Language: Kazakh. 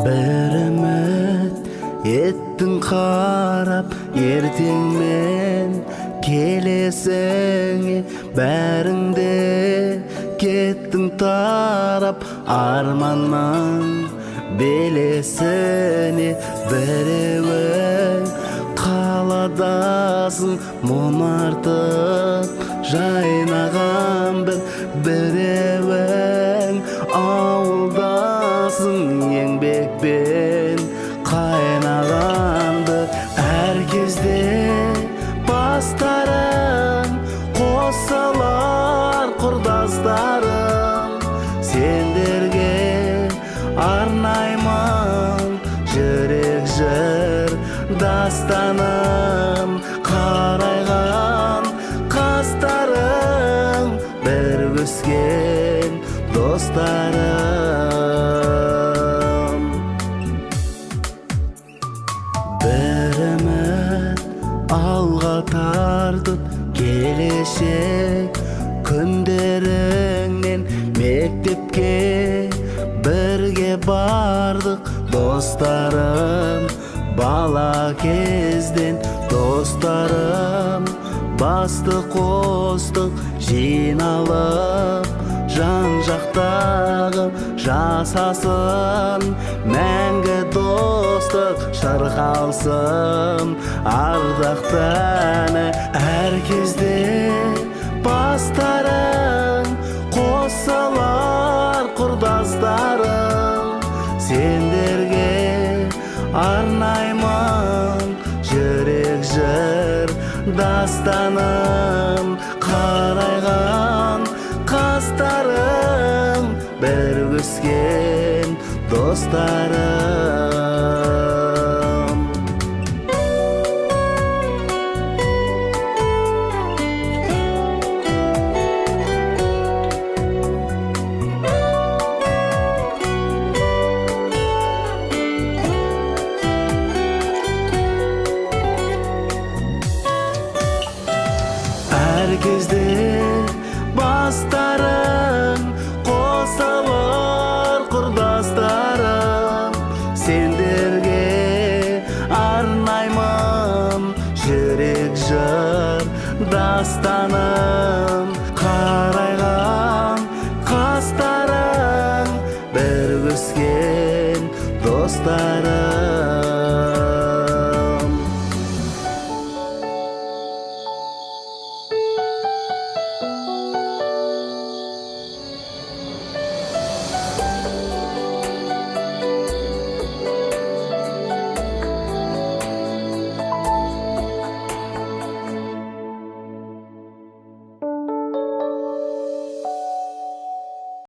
Беремет еттің қарап ертең мен келесіңе бәріңде кеттің тарап арманнан белесіне біреуің қаладасың мұнартып жайнаған біреуің ауылдасың еңбекпен қайнағанды әр кезде бастарың қосылар құрдастарым сендерге арнаймын жүрек жыр дастаным қарайған қастарың бір өскен достарым бір үміт алға тартып келешек күндеріңнен мектепке бірге бардық достарым бала кезден достарым басты қостық жиналып жан жақтағы жасасын мәңгі достық шырқалсын ардақты әні әр кезде бастарың қосылар құрдастарым сендерге арнаймын жүрек жыр дастаным қарайған қастарың бір өскен достарым әр кезде бастарың қосылар құрдастарым сендерге арнаймын жүрек жыр дастаным қарайған қастарың бір өскен достар